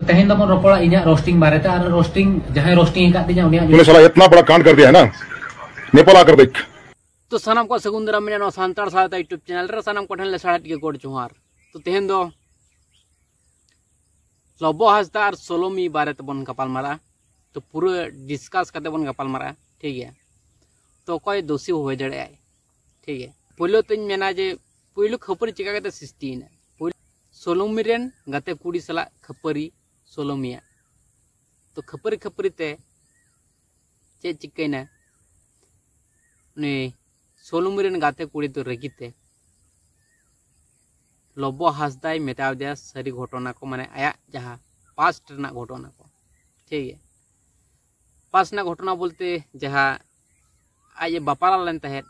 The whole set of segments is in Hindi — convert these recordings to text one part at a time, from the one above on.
तेहेन दमन रोपड़ा इन्या रोस्टिंग बारे ते और रोस्टिंग जहां रोस्टिंग का दिया उनिया तूने साला इतना बड़ा कांड कर दिया है ना, नेपाल आकर देख। तो सनम को सगुंदरा में नो सांतार साथ यूट्यूब चैनल रे सनम को ठन ले साड़ट के गोड जोहार। तो तेहेन दो लबो हासदा और सोलोमी बारे ते बन गपाल मारा, तो पूरा डिस्कस करते बन गपाल मारा, ठीक है। तो कोई दोषी हो जड़े आए, ठीक है। पहले तो मेना जे पहले खपरी चिका करते सृष्टि ने सोलोमी रेन गाते कुड़ी सला खपरी सोलोमिया। तो खपरी खपरी ते चे चिकना ने सोलोमी रेन गाते कुड़ी तो रगीते लबो हासदाय मेता दिया सारी घटना को माने आया जहाँ पास्ट ना घटना को, ठीक है। पास्ट ना घटना बोलते जहाँ आये बापारा लेन तहे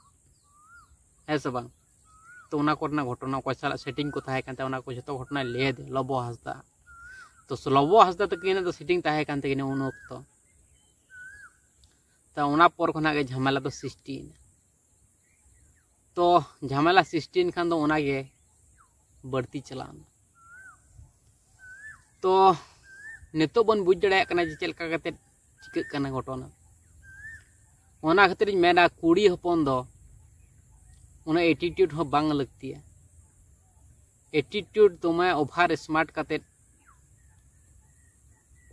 है सब बांग। तो उना कोरना घटना को साला सेटिंग को ताहे कांते उना को जतो घटना ले दे लबो हासदा। तो लबो हासदा तो किने तो सेटिंग ताहे कांते किने उन वक्त तो उना पर खना के झमेला तो 16 तो झमेला 16 खान तो उना के बढ़ती चलाना। तो नितो बन बुझ जड़े कना जे चलका कते चिक कना घटना ओना खातिर मेना कुड़ी हपन दो उना एटीट्यूड हो बांग लगती है। एटीट्यूड तुम्हें ओभार स्मार्ट करते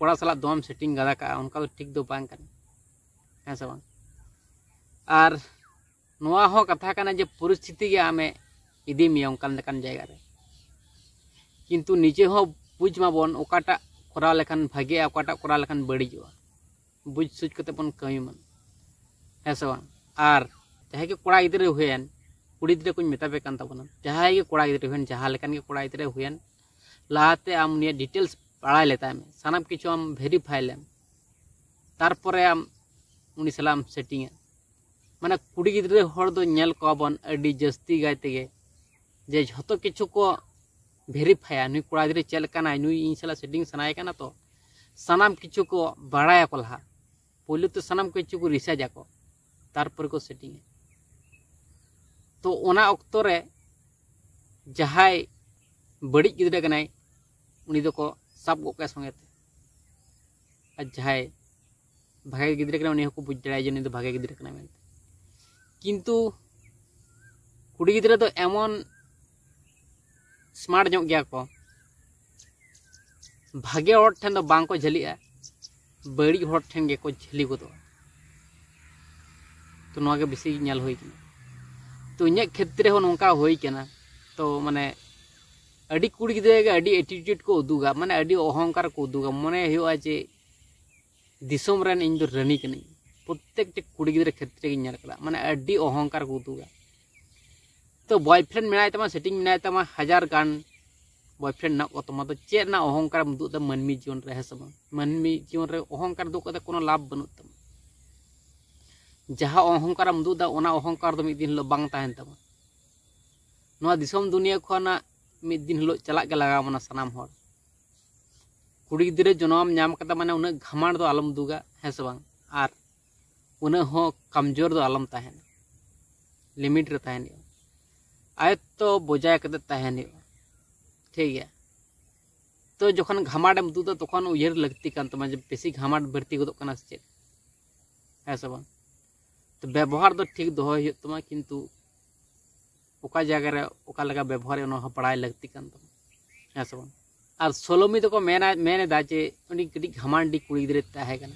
कोड़ा साला दोम सेटिंग गदा का उनका तो ठीक दो बांग करना है सब। और नोआ हो कथा करना जे परिस्थिति के आमे इदी मिया उनकान लेकान जायगा रे किंतु नीचे हो बुझ माबन ओकाटा कोरा लेखान भागे ओकाटा कोरा लेखान बड़ीजोआ बुझ सुझ कते बन कमी मन है सब। और चाहे के कोड़ा गिदरे हुएन कुड़ी गिदरे कुछ मेता पे कान ताबना चाहे के कोड़ा गिदरे हुएन जहां लेकान के कोड़ा गिदरे हुएन लाते आम निया डिटेल्स पढ़ाई लेता है सानाम किछु आम वेरीफाई लेम तारपरे आम उनी सलाम सेटिंग माने कुड़ी गिदरे हर दो नेल को बन अडी जस्ती गाय तेगे जे झतो किछु को वेरीफाई नुई कोड़ा गिदरे चल काना नुई इन सला सेटिंग सनाय काना तो सानाम किछु को बड़ाया को लहा पहले तो सानाम किछु को रिसर्च आको तारपर को सेटिंग। तो ओना अक्तो रे जहाय बड़ी गिदरे कनाय उनी दो को सब गो के संगे ते जहाय भागे गिदरे कना उनी को बुझ जड़ाय जे उनी दो भागे गिदरे कना मेन किंतु कुड़ी गिदरे तो एमन स्मार्ट जोग गया को भागे हर ठेन दो बांग को झलिया बड़ी हर ठेन गे को झली गोदो। तो नोआ के बेसी नेल होई किना तो इन्या क्षेत्र हो नोंका होई किना तो माने अडी कुड़ी गिदरे के अडी एटीट्यूड को उदुगा माने अडी अहंकार को उदुगा मने हुआ जे दिसोम रेन इन दो रानी कनी प्रत्येक टे कुड़ी गिदरे क्षेत्र के नेल कला माने अडी अहंकार को उदुगा। तो बॉयफ्रेंड मेनाय तमा सेटिंग मेनाय तमा 1000 गान बॉयफ्रेंड ना को तमा तो चेर ना अहंकार मुदु द मनमी जीवन रे सब मनमी जीवन रे अहंकार दो कते कोनो लाभ बनु तमा जहाँ अहंकार मुदुदा ओना अहंकार दो मिद दिन लो बांग ताहेन तमा नोआ दिसोम दुनिया खोना मिद दिन लो चलाक के लगा मना सनाम हर कुड़ी गिदरे जनम नाम कता माने उना घमाण दो आलम दुगा है सब बांग आर उना हो कमजोर दो आलम ताहेन लिमिट रे ताहेन आय तो बोजाय कते ताहेन ठीक है। तो जखन घमाड़ एम दुदा तखन उयहर लगती कान तमा जे बेसी घमाड़ बढ़ती गोदो कना से है सब। तो व्यवहार तो ठीक दो हो तमा किंतु ओका जगह रे ओका लगा व्यवहार ओना पढ़ाई लगती कान तमा है सब। और सोलोमी तो को मेने दा जे उनी कटी घमांडी कुड़ी गिदरे ताहे कना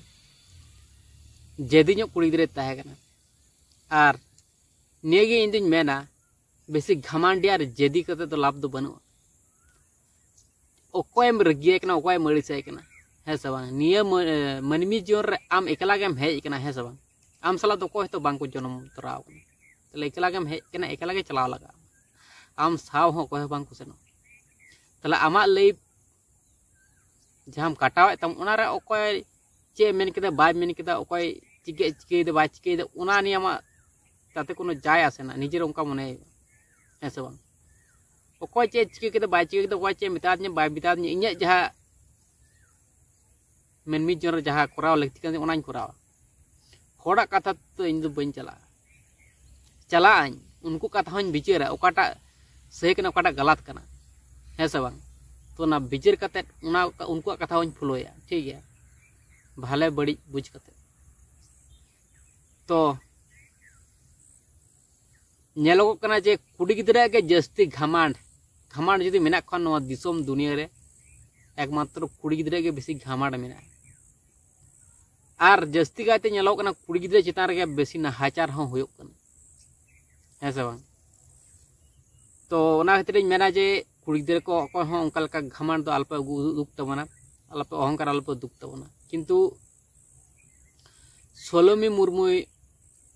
जेदी नो कुड़ी गिदरे ताहे कना और नेगे इन दिन मेना बेसी घमांडी और जेदी कते तो लाभ दो बनु ओकोयम रगिए कना ओकोयम मरिसाय कना है सब निया मनमी जीवन रे आम एकला गेम हेज कना है सब आम साला तो कोई तो बांग को जन्म तराव कना तले एकला गेम हेज कना एकला के चलाव लगा आम साव हो कोई बांग को सेनो तले आमा लई जहां काटाव तम उना रे ओकोय चे मेन केदा बाय मेन केदा ओकोय चिके दे बाय चिके दे उना नि आमा ताते कोनो जाय आसे ना निजे उनका मने है सब ओकोय चे चिके केदा बाय चिके दे ओकोय चे मिताद ने बाय बिताद ने इnya जहां मेनमी जन जहां कोराव लगती कान उनाñ कोराव होड़ा कथा तो इन दो बन चला उनको कथा हूँ विचारा ओकाटा सही कना ओकाटा गलत कना है सब बांग तो ना बिचार कते उनको कथा हों फॉलोया ठीक है भाले बड़ी बुझ कते तो नेलोगोग कना जे कुड़ी गिदरा के जस्ती घमांड घमांड जुदी मेना खान नवा दिसोम दुनिया रे एकमात्र कुड़ी गिदरा के बेसी घमांड मेना आर जस्ती काते नेलोगोग कना कुड़ी गिदरा चितान रे बेसी नाहाचार हों होयोग कना है से बांग तो ओना खातिर मेना जे कुड़ी गिदरा को अकोय हों उनका लका घमांड तो अल्प दुख तबना अल्प अहंकार अल्प दुख तबना किंतु सोलोमी मुर्मू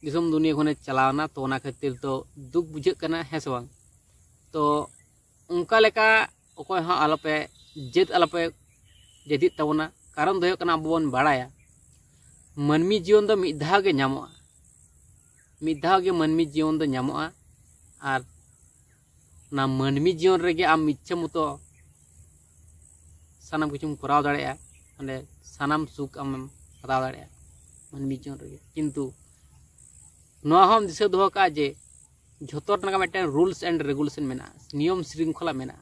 दिसम दुनिया खने चलावना तो ओना खातिर तो दुख बुझे कना है से बांग तो उनका लेका अकोय हों अल्पे जेद अल्पे जेदी तबना कारण दो कना अब बन बाड़ाया मनमी जीवन दो मिद धाव गे ᱧᱟᱢᱚᱜᱼᱟ मिद धाव गे मनमी जीवन दो ᱧᱟᱢᱚᱜᱼᱟ आर ना मनमी जीवन रेगे आम इच्छा मतो सानाम किछुम कराव दाड़ेया माने सानाम सुख आम हताव दाड़ेया मनमी जीवन रेगे किंतु नोआ हम दिशा दोहो का जे झोतो रनगा मिदटेन रूल्स एंड रेगुलेशन मेना नियम श्रृंखला मेना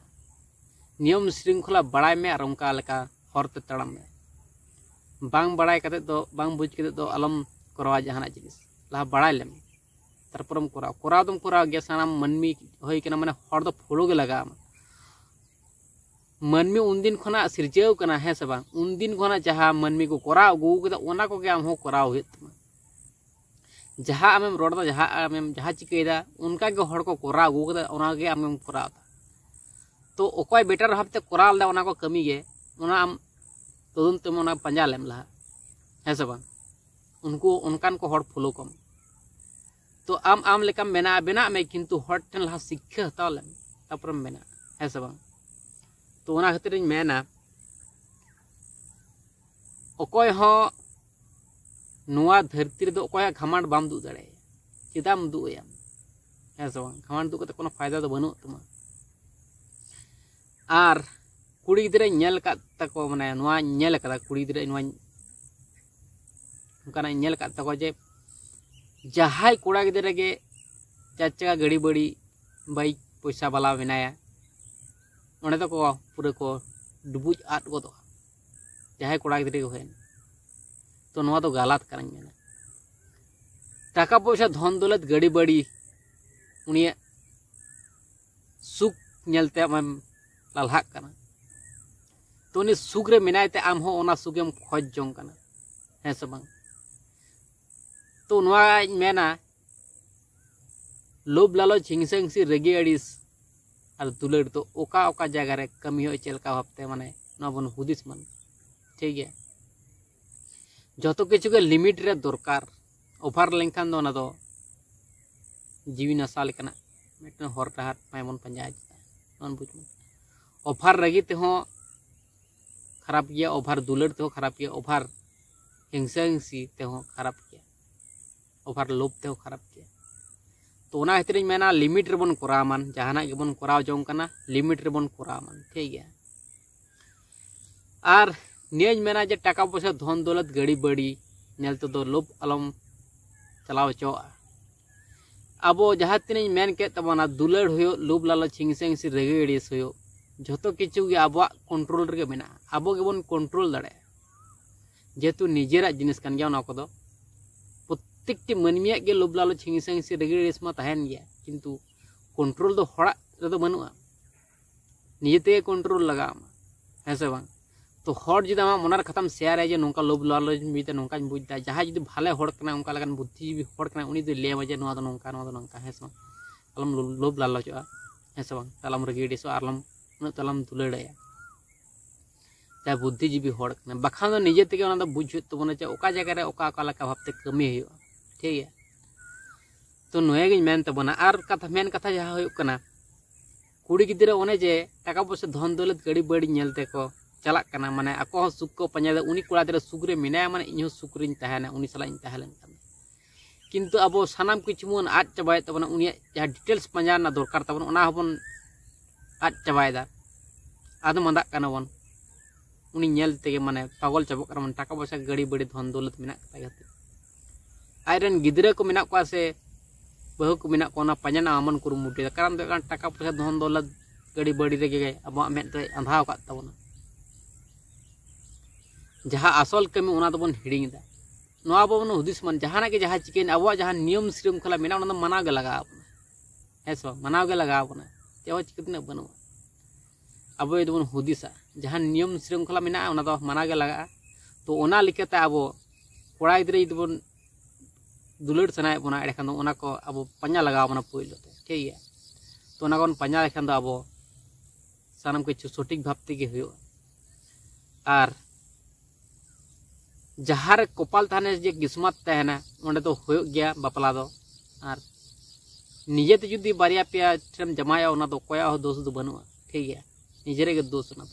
नियम श्रृंखला बड़ाय में और उनका लेका हरते तड़ाम में बांग बड़ाय कते दो बांग बुझ कते दो अलम करवा जहाना जिनिस लहा बड़ाय लेम तारपरम कराव दम कराव गे सानाम मनमी होय कना माने हर दो फोड़ो गे लगा मनमी उन दिन खना सिरजेव कना है से बांग उन दिन खना जहां मनमी को कराव गु कते ओना को गे आम हो कराव हुय तमा जहां आमेम रोडदा जहां आमेम जहां चिकेदा उनका गे हर को कराव गु कते ओना गे आमेम कराव तो ओकय बेटर भाबते कराव दा ओना को कमी गे ओना आम तदन तम ओना पंजा लेम लहा है से बांग उनको उनकान को हर फॉलो कम तो आम लेकम मेना बेना में किंतु हर ठन लहा शिक्षा हताव लेम तापरम मेना है से बांग तो ओना खातिर मेना ओकय हो नुआ धरती रे दो ओकय घमांड बाम दु दाड़े चिदाम दु याम है से बांग घमांड दु कते कोनो फायदा दो बनु तमा आर कुड़ी गिदरे नेल का तको माने नुआ नेल कदा कुड़ी गिदरे नुआ उनका नेल का तको जे जहाय कोड़ा गिदरे गे चार चका गाड़ी बड़ी बाइक पैसा वाला बनाया ओने तो को पूरे को डुबुज आट गो तो जहाय कोड़ा गिदरे को है तो नुआ तो गलत करन मेना टाका पैसा धन दौलत गाड़ी बड़ी उनिया सुख नेलते मैं लालहाक कना तो उन्हें सुख रे मेनायते आम हो ओना सुखेम खोज जोंग कना है से बांग तो नोआ मेना लोभ लालच हिंसा हिंसी रेगे अड़िस और दुलड़ तो ओका ओका जगह रे कमी हो चलका भाबते माने नोआ बन हुदिस मन ठीक है जतो किछु के लिमिट रे दरकार ओभार लेनखान दो ना दो जीवी नसा लेकना मिटन हर डहार पायमन पंजा नन बुझ ओभार रगी ते हो खराब गया ओभार दुलड़ ते हो खराब गया ओभार हिंसा हिंसी ते हो खराब गया ओभार लोभ ते हो खराब गया तो ओना खातिर मेना लिमिट रे बन कराव मान जहाना के बन कराव जोंग कना लिमिट रे बन कराव मान ठीक गया आर नियज मेना जे टाका पैसा धन दौलत गाड़ी बड़ी नेल तो दो लोभ अलम चलाव चो अब जहां तीन मेन के तबना दुलड़ होयो लोभ लालच हिंसा हिंसी रेगे अड़िस होयो झोतो किचु गे अब कंट्रोल रे मेना अब गेबन कंट्रोल दाड़े जेतु निजेरा जिनिस कान गया ना को दो प्रत्येकटी मनमिया गे लोभ लालच हिंसा हिंसी रेगे अड़िस मा तहन गया किंतु कंट्रोल दो हड़ा रे दो बनुआ निजेते कंट्रोल लगा है से बांग तो हर जुदी आमा मनार कथाम शेयर है जे नोंका लोभ लालच मिते नोंका बुझदा जहां जुदी भाले हड़ कना उनका लगन बुद्धिजीवी हड़ कना उनी दो ले मजे नोआ दो नोंका है से अलम लोभ लालचआ है से बांग तलम रेगे अड़िस आलम तलम दुलड़ाया चाहे बुद्धिजीवी हड़ कना बखान दो निजे तेगे ओना दो बुझ तबना चे ओका जगह रे ओका ओका लका भाबते कमी हुआ ठीक है तो नोए गे मेन तबना आर कथा मेन कथा जहां हुई कना कुड़ी गिदरे ओने जे टाका पैसा धन दौलत गाड़ी बड़ी नेलते को चला कना माने ako सुख को पंजा उनी कोड़ा दरे सुख रे मेना माने इहो सुख रिन तहना उनी सला इन तहलन कना किंतु अब सानाम किछु मन आज चबाय तबना उनी जहां डिटेल्स पंजा ना दरकार तबन ओना हबन आज चबायदा आद मंदा कना बन उनी नेल तेगे माने पागल चबक कर मन टाका पैसा गाड़ी बड़ी धन दौलत मेना कता आयरन गिदरे को मेना को से बहु को मेना को ना पंजा ना अमन कुरु मुटे कारण दो टाका पैसा धन दौलत गाड़ी बड़ी रेगे अब मेद दो अंधा का तबना जहाँ आसल कमी उना दोबन हिड़ीदा नवा बन हुदिस मन जहाना के जहाँ चिकेन अब जहाँ नियम श्रृंखला मेना उना मनाव गे लगा है सब मनाव गे लगा ते चिकन बनू अब दोबन हुदिसा जहाँ नियम श्रृंखला मेना उना दो मनाव गे लगा तो उना लिखते अब कोड़ा गिद्रे दोबन दुलड़ सनाए बना एखान उना को अब पांजा लगा बना पहिलो ठीक है तो उना को पांजा लेखान अब सानम किछु सठिक भाव तेगे हुयो आर जहाँ कपाल थाने जे किस्मत तहना ओंडे तो हुयो गया बापला दो आर निजेते जुदी बारिया पेया ठेम जमाया उना दो कोया हो दोष दो बनुआ ठीक है निजेरे गे दोष उना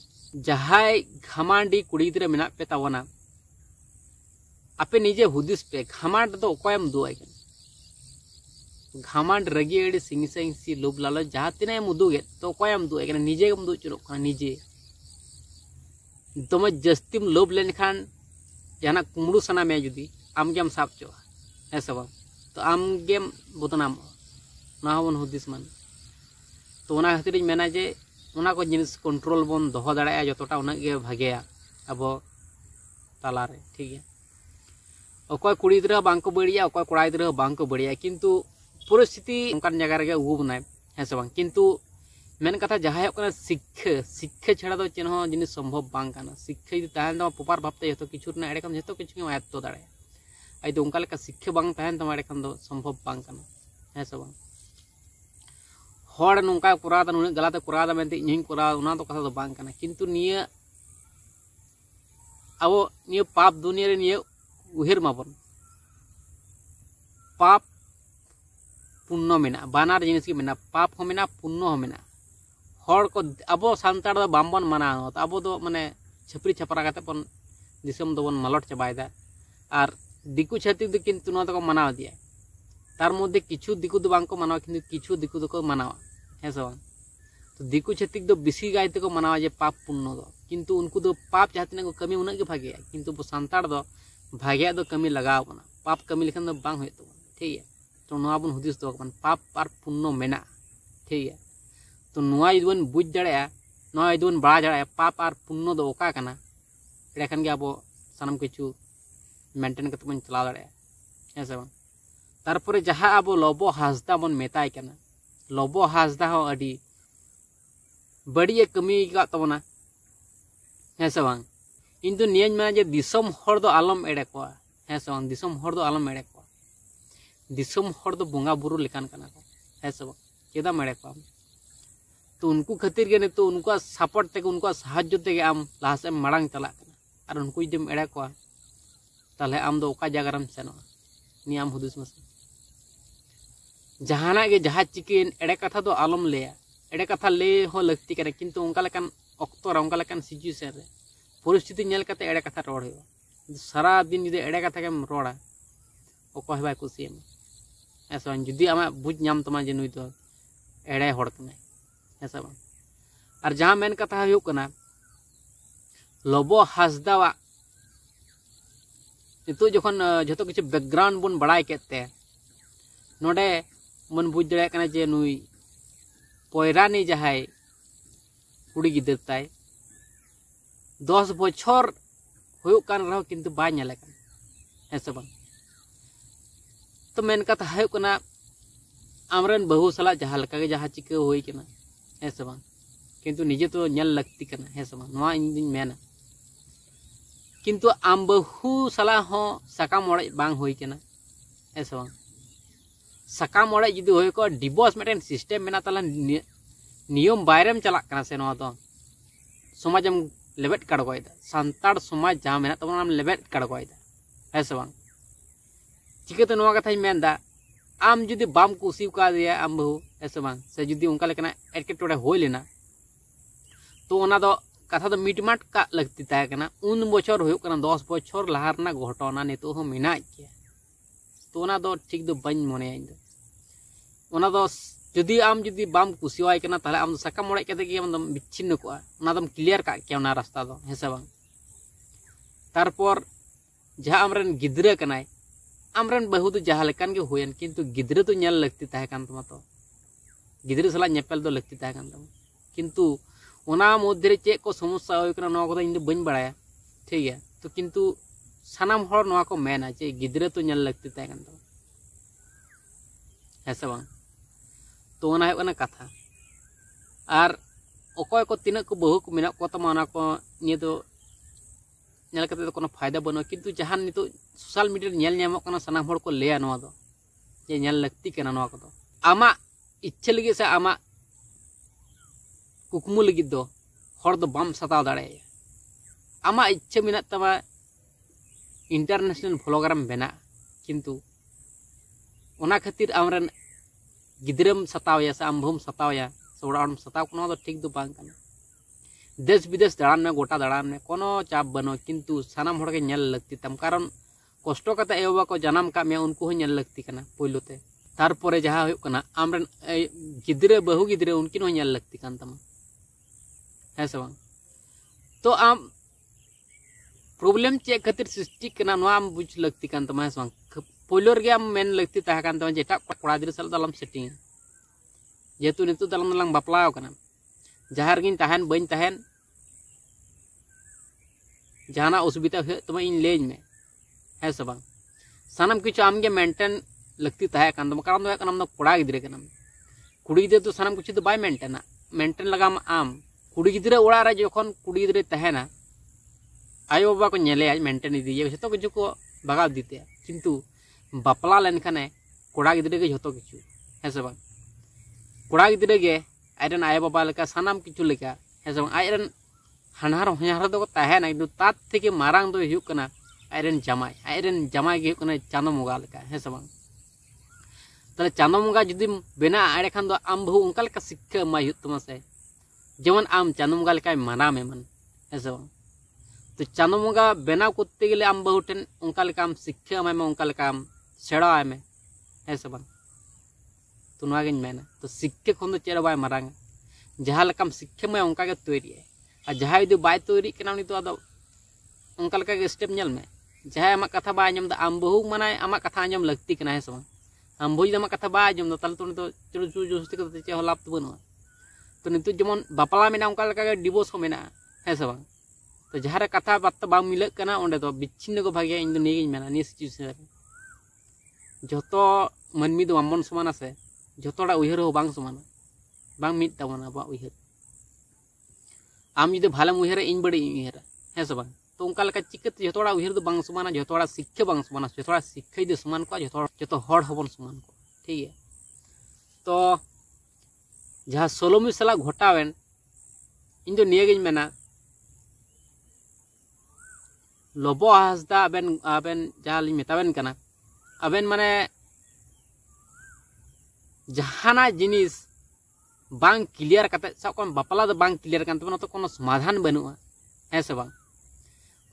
जहाँ घमांडी कुड़ी गिद्रे मेना पे ताबना आपे निजे हुदिस पे घमांड दो कोयम दुआय घमांड रगी एड़ी सिंग सिंग लोभ लालो जहाँ तीना मुदुगे तो कोयम दुआय निजे गम दुचुरो निजे दमे जस्तिम लोभ लेन खान जहाँ कुमड़ू सना में जुदी आमगेम साब चो है सब तो आमगेम बदनाम ना बन हुदिस मन तो उना खातिर मेना जे उना को जिनिस कंट्रोल बन दोहो दाड़ा जतटा उना गे भागेया अब तालारे ठीक है अकोय कुड़ी गिद्रा बांग को बड़िया अकोय कोड़ा गिद्रा बांग को बड़िया किंतु परिस्थिति उनकान जगह रे उगु बनाय है सब किंतु मेन कथा जहाँ शिक्षा छाड़ा दो चेन जिनिस संभव बांग काना शिक्षा यदि तहन तमा पोपार भावते जतो किछु ना एड़े खान जतो किछु आयत्तो दाड़े आई तो उनका लेका शिक्षा बांग तहन तमा एड़े खान दो संभव बांग काना है सब हर नोंका कोरादा नुने गलाते कोरादा मेनते इᱧ कोरा उना तो कथा दो बांग काना किंतु निया अब निया पाप दुनिया रे निया उहेर माबन पाप पुण्य मेना बानार जिनिस के मेना पाप हो मेना पुण्य हो मेना हर को अब सानताड़ दो बामबन मानाव अब दो माने छपरी छपरा काते बन दिसम दो बन मालट चाबायदा आर दिकु छातिक दो किंतु नो तो मानाव दिया तार मध्य किछु दिकु दो बांको मानाव किंतु किछु दिकु दो मानाव है सब तो दिकु छातिक दो बिसी गायते को मानाव जे पाप पुण्य दो किंतु उनको दो पाप चाहते को कमी उना के भागे किंतु सानताड़ दो भाग्या दो कमी लगाव बना पाप कमी लेखन दो बांग होय तो ठीक है तो नोआ बन हुदिस दो पाप और पुण्य मेना ठीक है तो नोआ यदि बुझ दाड़ा नोआ यदि बड़ा दाड़ा पाप और पुण्य दो ओका कना एखान के अब सानम किछु मेंटेन करते बन चला दाड़ा है से तारपरे जहाँ अब लबो हासदा बन मेताय कना लबो हासदा हो अडी बड़ी कमी का तबना है से इन तो नियज में जे दिसम हर दो आलम एड़े को है से दिसम हर दो आलम एड़े को दिसम हर दो बोंगा बुरु लेकान कना को है सब केदा मेड़े को तो उनको खातिर के तो उनको सपोर्ट ते उनको साहाय्य ते आम लासे मांग चला और उनको जब एड़े को ताले आम दो ओका जगह रम सेनो नियम हुदिस मसे जहाना के जहाँ चिकेन एड़े कथा दो आलम लेया एड़े कथा ले हो लगती करे किंतु उनका लेकान ऑक्टोर उनका लेकान सिचुएशन रे परिस्थिति नेल कते एड़े कथा रोड हो सारा दिन जुदी एड़े कथा केम रोड़ा ओको बाय कुसियम ऐसा जुदी आमा बुझ नाम तमा जे नुई तो एड़े हड़ कने ऐसा बा और जहाँ मेन कथा हुयो कना लबो हासदावा नितो जखन जतो किछु बैकग्राउंड बन बड़ाय केते नोडे मन बुझ दड़े कना जे नुई पोयरानी जहाय कुड़ी गिदर ताय 10 बछर हुयो कान रहो किंतु बाय नेले कान ऐसे बन तो मेन कथा हुयो कना आमरन बहु सला जहाँ लका के जहाँ चिका होई कना ऐसे बन किंतु निजे तो नेल लगती कना ऐसे बन नवा इन मेना किंतु आम बहु सला हो सकाम ओड़े बांग होई कना ऐसे बन सकाम ओड़े जुदी होय को डिवोर्स मेटेन सिस्टम मेना तला नियम बायरेम चला कना से नवा तो समाजम लेबेट कड़गोयदा सानताड़ समाज जहाँ मेना तबन आम लेबेट कड़गोयदा है से बांग चिकाते नवा कथाई मेनदा आम जुदी बाम कुसिव का दिया आम बहु ऐसे बांग से जुदी उनका लेकना एटकेटोड़े होय लेना तो ओना दो कथा दो मिटमाट का लगती ताय कना उन बछर होय कना 10 बछर लहा रना घटना नितो हो मेना गया तो ओना दो ठीक दो बन मने इन दो ओना दो जुदी आम जुदी बाम कुसिवाय कना ताले आम सका मोड़े केते कि आम दम बिच्छिन्न को ओना दम क्लियर का के ओना रास्ता दो हेसे बांग तारपर जहाँ आमरन गिद्रा कनाय आमरन बहु तो जहाँ लेकान के होयन किंतु गिद्रा तो नेल लगती ताहे कान तमा तो गिद्रा सला नेपेल दो लगती ताहे कान तमा किंतु ओना मध्य चेक को समस्या होना इन बी बड़ा ठीक है तो किंतु सानाम हर नवा को मेना चे गिद्रे तो नल लगती तय है से बांग तो ओना है कथा और अकोय को तीना को बहु को मेना को तमा ओना को निये तो नेल कते तो कोनो फायदा बनो किंतु जहान नितो सोशल मीडिया नेल न्यामो कना सानाम हर को लेया नवा दो जे नेल लगती कना नवा को दो आमा इच्छा लगी से आमा कुकमु लगी दो हर दो बम सताव दाड़े आमा इच्छा मिना तमा इंटरनेशनल ब्लॉगरम बेना किंतु ओना खातिर आमरन गिद्रम सतावया से आमभम सतावया सोड़ाम सताव कोनो तो ठीक दो बांग कना देश विदेश दाड़ान में गोटा दाड़ान में कोनो चाप बनो किंतु सानाम हड़ के नेल लगती तम कारण कष्ट कते एवा को जन्म का में उनको हो नेल लगती कना पहिलोते तारपरे जहाँ हुयुक कना आमरन गिद्रे बहु गिद्रे उनकिन हो नेल लगती कान तमा है से बांग तो आम प्रॉब्लम चेक खातिर सृष्टि कना नवा आम बुझ लगती कान तमा है से बांग पहिलो रे आम मेन लगती ताहा कान तमा जेटा कोड़ा गिद्रे साल दलम सेटिंग जेतु नितु दलम दलम बापलाव कना जहाँ रगिन तहन बइन तहन जहाना असुविधा हुए तमा इन लेज में है से बांग सानम किछु आमगे मेंटेन लगती तहे कान तमा कारण दो कना कोड़ा गिद्रे कना कुड़ी गिद्रे तो सानम किछु तो बाय मेंटेना मेंटेन लगाम आम कुड़ी गिद्रे ओड़ा रे जखन कुड़ी गिद्रे तहना आयो बाबा को नेले मेंटेन इदिए जतो किछु को बगाव दीते किंतु बापला लेन खाने कोड़ा गिद्रे के जतो किछु है से बांग कोड़ा गिद्रे के आयरन आय बाबा लेका सानाम किछु लेका है से बांग आयरन हानहार होनहार दो तहना किंतु तात थेके मारांग दो हुयुक कना आयरन जमाई के हुयुक कना चांदो मुगा लेका है से बांग ताले चांदो मुगा जुदी बेना आड़े खान दो आम बहु उनका लेका शिक्षा एमा हुयुक तमा से जेमन आम चांदो मुगा लेका माना में मन है से बांग तो चांदो मुगा बेनाव करते गेले आम बहु ठेन उनका लेका आम शिक्षा एमा उनका लेका आम सेड़ा आय में है से बांग तो नवा गिन मेना तो शिक्षा खन दो चेड़ा बाय मारांग जहां लेकाम शिक्षा में उनका के तैयारी है और जहां यदि बाय तैयारी कना उनी तो आदो उनका लेका के स्टेप नेल में जहां आमा कथा बाय आंजम दा आम बहु माने आमा कथा आंजम लगती कना है से बांग आम बहु आमा कथा बाय आंजम दा ताल तो चुरु जोस्ती करते चे लाभ तो बनुआ तो नितु जेमन बापला मेना उनका लेका के डिवोर्स को मेना है से बांग तो जहां रे कथा बात बांग मिलक कना ओंडे तो बिच्छिन्न को भागिया इन दो नेगिन मेना नि सिचुएशन जतो मनमी दो बामन समान से जतोड़ा उयहर हो बांग समान बांग मिट तबना बा उयहर आम जुदि भालम उयहर इन बड़ी उयहर है से बांग तो उनका लेका चिकत जतोड़ा उयहर दो बांग समान जतोड़ा शिक्षा बांग समान जतोड़ा शिक्षा दे समान को जतो हड़ हबन समान को ठीक है तो जहां सोलोमी सला घटावेन इन दो नियगिन मेना लोबो हासदा आबेन जहां लिन मेतावेन कना आबेन माने जहाना जिनिस बांग क्लियर कते सब कोन बापला दो बांग क्लियर कान तबन तो कोनो समाधान बनुआ है से बांग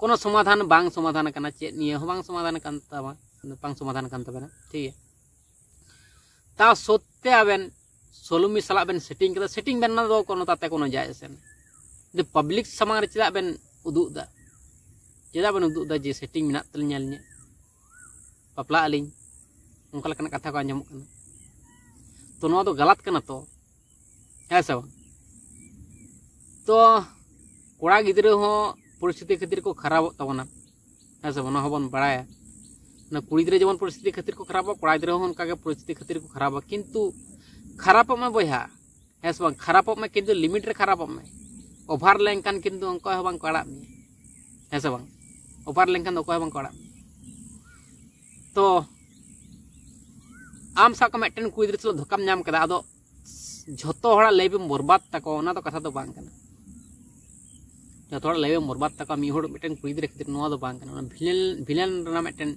कोनो समाधान कना चे निये हो बांग समाधान कान तबा बांग समाधान कान तबना ठीक है ता सत्य आबेन सोलुमी सला बेन सेटिंग बेन ना दो कोनो ताते कोनो जाय से दे पब्लिक समांग रे चदा बेन उदुक दा चदा बेन उदुक दा जे सेटिंग मिना तल नेल ने बापला अलिन उनका लेकन कथा को आंजम कना तो नवा तो गलत कना तो है से बांग तो कोड़ा गिद्रे हो परिस्थिति खातिर को खराब तबना है से बना होबन बड़ाया ना कुड़ी गिद्रे जेमन परिस्थिति खातिर को खराब कोड़ा गिद्रे हो उनका के परिस्थिति खातिर को खराब किंतु खराब में बया है से बांग खराब में किंतु लिमिट रे खराब में ओभार लेंकन किंतु उनका हो बांग कोड़ा में है से बांग ओभार लेंकन दो को बांग कोड़ा तो आम सा को मेटन कुड़ी गिद्रे धोकाम नाम कदा आदो झोतो हड़ा लेबेम बर्बाद तको ओना तो कथा तो बांग कना झोतो हड़ा लेबेम बर्बाद तको मी होड़ मेटन कुड़ी गिद्रे खातिर नोआ दो बांग कना विलेन रना मेटन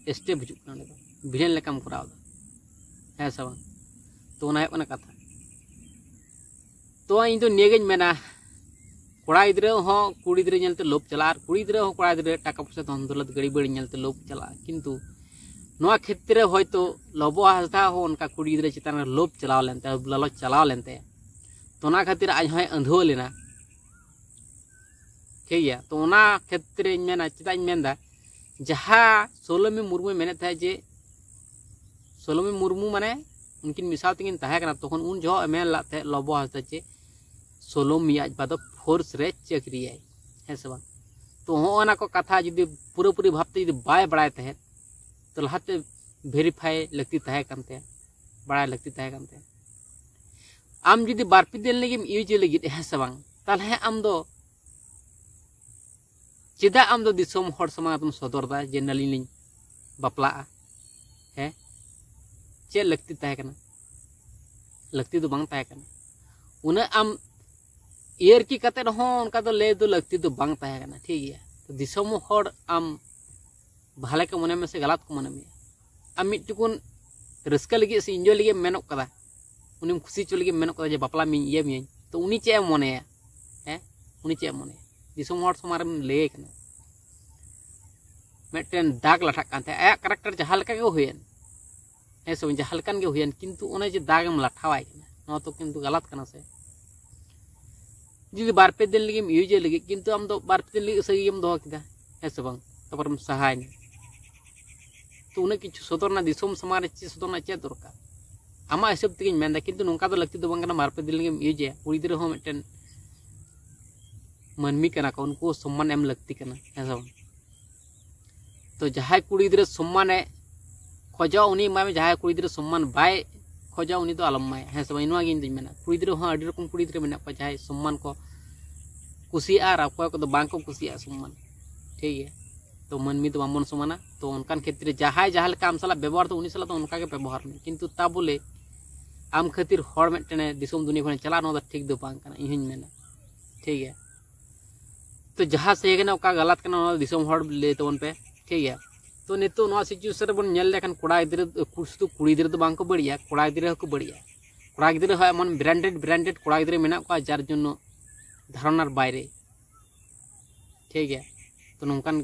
स्टेप हिजुक कना विलेन लेकाम कराव दा है से बांग तो ओना है कथा तो इन तो नेगेज मेना कोड़ा गिद्रे हो कुड़ी गिद्रे नेलते लोभ चला कुड़ी गिद्रे हो कोड़ा गिद्रे टाका पैसा धन दौलत गाड़ी बाड़ी नेलते लोभ चला किंतु नोआ क्षेत्र होयतो लोबो हासदा हो उनका कुड़ी गिद्रे चितान लोभ चलाव लेनते लालच चलाव लेनते तो ओना खातिर आज होय अंधो लेना ठीक है तो ओना क्षेत्र मेना चिता मेनदा जहां सोलोमी मुर्मू मेने था जे सोलोमी मुर्मू माने उनकिन मिसाल तकिन तहे कना तखन उन जो मेन लाते लोबो हासदा जे 16 मियाज बाद फोर्स रे चाकरी है से बांग तो होना को कथा जुदी पूरी भावते जुदी बाय बड़ाय तहे तो लहाते वेरीफाई लगती तहे कानते बड़ाय लगती तहे कानते आम जुदी बारपी दिन लगी यूज लगी से बांग ताले आम दो चेदा आम दो दिसोम हर समाज तुम सदर दा जे नलिनी बापला है चे लगती तहे कना लगती तो बांग तहे कना उन्हें आम ईयर की कते हो उनका तो ले दो लगती तो बांग तहे कना ठीक है तो दिसोम हर आम भाले को मने में से गलत को मने में आम मिटुकुन रस्का लगी से इंजॉय लगी मेनक कदा उन्हें खुशी चो लगी मेनक कदा जे बापला मी ये मी तो उनी चे मने है उनी चे मने दिसोम हर समार में ले कना मेटेन दाग लाठा कानते आया करेक्टर जहां लका के हुयन है सब जहां लकान के हुयन किंतु ओने जे दागम लाठावाय कना न तो किंतु गलत कना से जुदी बार पे दिन लगी यूज लगी किंतु आम दो बार पे दिन लगी सहीम दो किदा है सब तबरम सहाय तो उन्हें किछु सदरना दिसोम समाज चे सदरना चे दरकार आमा हिसाब तेगिन मेनदा किंतु नोंका दो लगती दो बांगना बार पे दिन लगी यूज कुड़ी दिरे हो मेटेन मनमी कना को उनको सम्मान एम लगती कना है सब तो जहां कुड़ी गिद्रा सम्मान खोजा उनी मामे जहां कुड़ी गिद्रा सम्मान बाय खोजा उनी तो आलम माय है सब इनवा गिन दिन मेना कुड़ी गिद्रा हां अडी रकम कुड़ी गिद्रा मेना को जहां सम्मान को कुसिया और अकोय को तो बांग को कुसिया सम्मान ठीक है तो मनमी तो बामन समाना तो उनकान क्षेत्र जहां जहां काम सला व्यवहार तो उनी सला तो उनका के व्यवहार में किंतु ता बोले आम खातिर हर मेटने दिसोम दुनिया खने चला नो ठीक दो बांग कना इहिन मेना ठीक है तो जहां से गना का गलत कना दिसोम हर ले तवन पे ठीक है तो नितो नवा सिचुएशन बन नेल लेखन कोड़ा गिद्रा शुधु कुड़ी गिद्रा तो बांग को बढ़िया कोड़ा गिद्रा को बढ़िया कोड़ा गिद्रा है मन ब्रांडेड कोड़ा गिद्रा मेना को जार जन्नो धारणार बायरे ठीक है तो नोंकान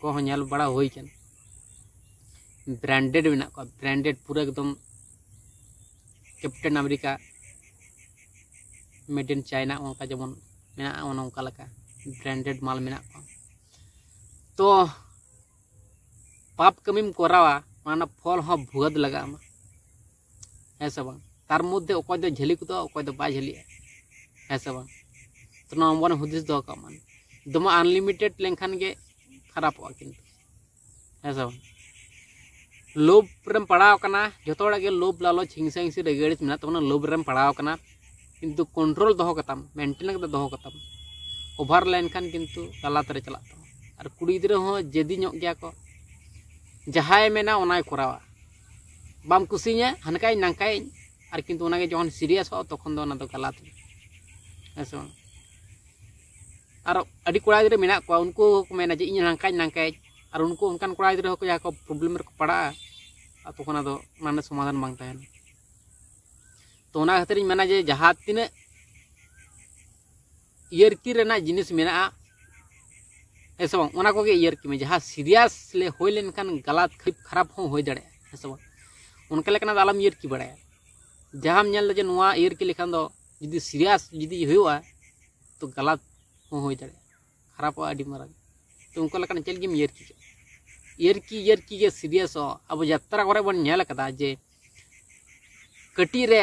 को हो नेल बड़ा होई कन ब्रांडेड मेना को ब्रांडेड पूरा एकदम captain America made in China उनका जमन मेना उनका लका ब्रांडेड माल मेना को तो पाप कमीम कोरावा माना फल हो भुगद लगा है सब तार मध्य अकय दो झेली को अकय दो बा झेली है सब तो नम्बर हुदिस दो का मान दम अनलिमिटेड लेखान के खराब किंतु है सब लोभ रेम पड़ाव कना जतो के लोभ लालच हिंसा हिंसी रेगेड़िस मेना तबना लोभ रेम पड़ाव कना किंतु कंट्रोल दो कतम मेंटेन करते दो कतम ओभार लेनखान किंतु गलत रे चला और कुड़ी गिद्रा हो जेदी ᱧᱚᱜ गया को जहां मेना ओनाय कोरावा बाम कुसिया हनकाय नांकाय और किंतु ओनागे जखन सीरियस हो तखन दो ओना दो गलत ऐसे और अडी कोड़ा गिद्रा मेना को उनको को मेना जे इन नांकाय और उनको उनकान कोड़ा गिद्रा को या को प्रॉब्लम रे पड़ा तखन दो माने समाधान बांग तहन तो ओना खातिर मेना जे जहां तिने इयरकी रेना जिनिस मेना ऐसे ओना को इयरकी में जहां सीरियस ले होय लेनखान गलत खराब हो होय दड़े ऐसे उनका लेकना आलम इयरकी बड़ाया जहां नेल जे नोआ इयरकी लेखान दो जदी सीरियस जदी होयवा तो गलत हो होय दड़े खराब अडी मारा तो उनका लेकना चल गेम इयरकी के सीरियस हो अब यात्रा करे बन नेल कदा जे कटी रे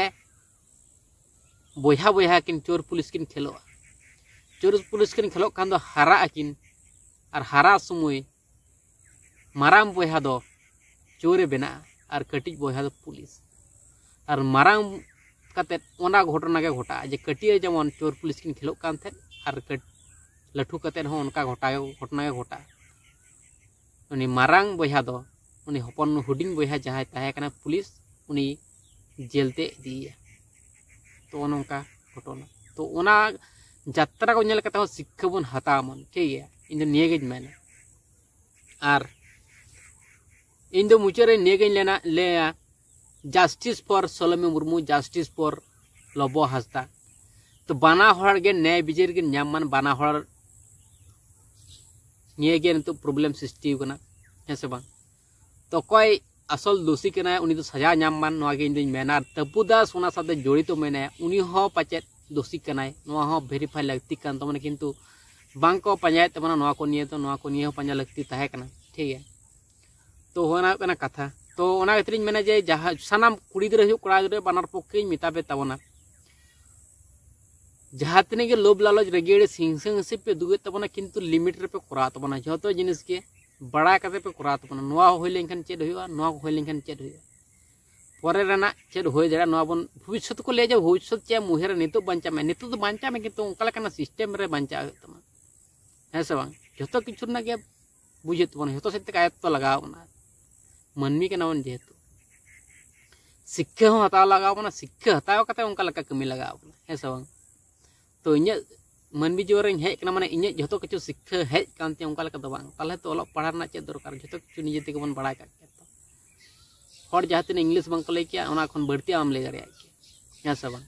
बोया बोया किन चोर पुलिस किन खेलो चोर पुलिस किन खेलो खान दो हारा अकिन और हारा समय माराम बोया दो चोरे बना और कटिज बोया दो पुलिस और माराम कते ओना घटना के घटा जे कटिए जेमन चोर पुलिस किन खेलो कान थे और लठू कते हो उनका घटना के घटा उनी मारांग बोया दो उनी हपन हुडिंग बोया जहां ताहे कना पुलिस उनी जेलते दिया तो उनका घटना तो ओना यात्रा को नेल कते हो शिक्षा बन हता मन ठीक है इन दो निये गेज मैंने और इन दो मुचारे निये गेज लेना ले justice for Solomi Murmu justice for Labo Hasda तो बाना हर गे न्याय विचार के न्यामान बाना हर निये गे तो प्रॉब्लम सृष्टि कना है से बांग तो कोई असल दोषी कना उनी तो सजा न्यामान नोआ गे इन दो मेना तपुदास ओना साथे जड़ित मेना उनी हो पाचे दोषी कनाय नोआ हो वेरीफाई लगती कान तो माने किंतु बांग को पंजायत तमना नोआ को निये तो नोआ को निये हो पंजा लगती ताहे कना ठीक है तो होना कना कथा तो ओना गतरिन मेना जे जहां सानाम कुड़ी गिद्रा हुई कोड़ा गिद्रा बानार पक्के मिताबे ताबना जहाँ तीन के लोभ लालच रेगेड़े हिंसा हिंसी पे दुगे तबना किंतु लिमिट रे पे करा तबना जो जिनिस के बड़ा करते पे करा तबना नोआ होय लेनखान चेद होय नोआ होय लेनखान चेद होय परे रेना चेद होय जरा नोआ बन भविष्य को ले जा भविष्य चे मुहेर नितो बंचा में नितो तो बंचा में किंतु उनका लेकाना सिस्टम रे बंचा तमा है से बांग जो किछु ना के बुझे तबना जो से आयत्त लगाव बना मनमी के नावन जेहेतु शिक्षा हो हताव लगाव बना शिक्षा हताव कते उनका लका कमी लगाव बना है से बांग तो इन मनमी जीवन हेज माने इन जो किछु शिक्षा हेज कानते उनका लका दो बांग ताले तो अलग पढ़ा ना चेद दरकार जो किछु निजे ते बन बड़ा का हर जहाँ तीन इंग्लिश बंक लई किया ओना खन बढ़ती आम ले दाड़े के है से बांग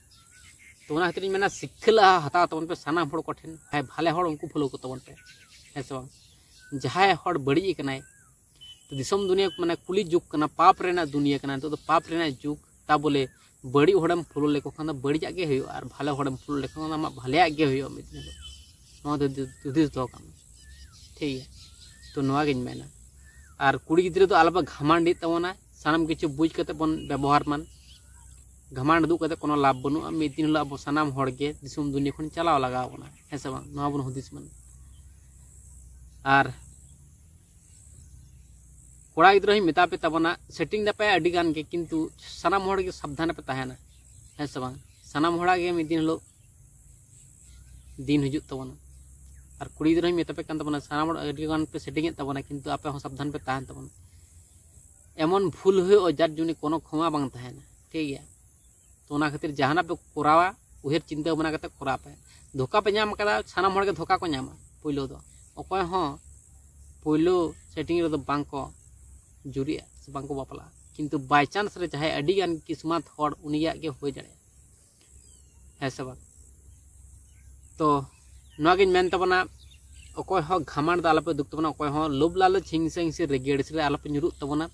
तो ओना खातिर मेना शिक्षा ला हताव तबन पे सानाम हड़ कोठेन भाई भाले हड़ उनको फॉलो को तबन पे है से बांग जहां हड़ बड़ी कनाय तो दिसम दुनिया माने कुली जुग कना पाप रेना दुनिया कना तो पाप रेना जुग ता बोले बड़ी हड़म फॉलो लेको खान बड़ी जागे हुई और भाले हड़म फॉलो लेको खान भाले आगे हुई दुदिस दो काम ठीक है तो नवा गिन मेना और कुड़ी गिद्रे तो आलबा घमांडी तबना सानाम किछु बुझ कते बन व्यवहार मान घमांड दु कते कोनो लाभ बनु मिद दिन ला अब सानाम हड़ के दिसम दुनिया खन चलाव लगाव बना है से बांग नवा बन हुदिस मन और कोड़ा गिद्रो ही मेता पे तबना सेटिंग दापे अडी गान के किंतु सानाम हड़ के सावधान पे तहना है से बांग सानाम हड़ा के मिद दिन लो दिन हिजुत तबना और कुड़ी गिद्रो ही मेता पे कान तबना सानाम हड़ अडी गान पे सेटिंग तबना किंतु आपे हो सावधान पे तहन तबना एमन भूल हुए जार जुनी कोनो क्षमा बांग तहना ठीक है तो ओना खातिर जहाना पे कोरावा उहेर चिंता भावना करते कोरा पे धोखा पे नाम कदा सानाम हड़ के धोखा को नामा पहिलो दो अकय हो पहिलो सेटिंग रे दो बांग को जुरिया से बांग को बापला किंतु बाय चांस रे चाहे अडी गान किस्मत हड़ उनिया के होय जड़े है से बांग तो नवा गिन मेन तबना अकय हो घामाण दा आलपे दुख तबना अकय हो लोभ लालच हिंसा हिंसी रेगेड़ से आलपे nyuruh तबना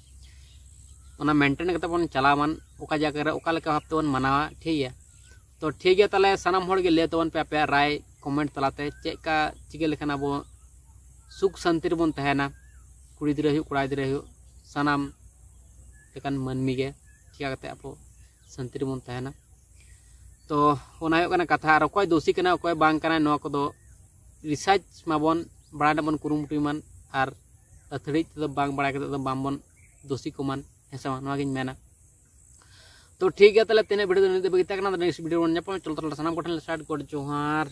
ओना मेंटेन करते बन चलावन ओका जगह रे ओका लेका भाव तबन मनावा ठीक है तो ठीक है ताले सानाम हड़ के ले तबन पे आपे राय कमेंट तलाते चेका चिके लेखन अब सुख शांति रे बन तहना कुड़ी दिरे हुई कोड़ा दिरे हुई सानाम लेकान मनमी के चिका करते आपो शांति रे बन तहना तो ओना हुई कना कथा और अकय दोषी कना अकय बांग कना नोआ कोदो रिसर्च माबन बड़ा बन कुरुमुटुय मान और अथड़ी तो बांग बड़ा करते तो बामबन दोषी को मान ऐसा नवा गिन मेना तो ठीक है ताले तेने वीडियो नेक्स्ट वीडियो चलता सानाम कोठन स्टार्ट कर जोहार।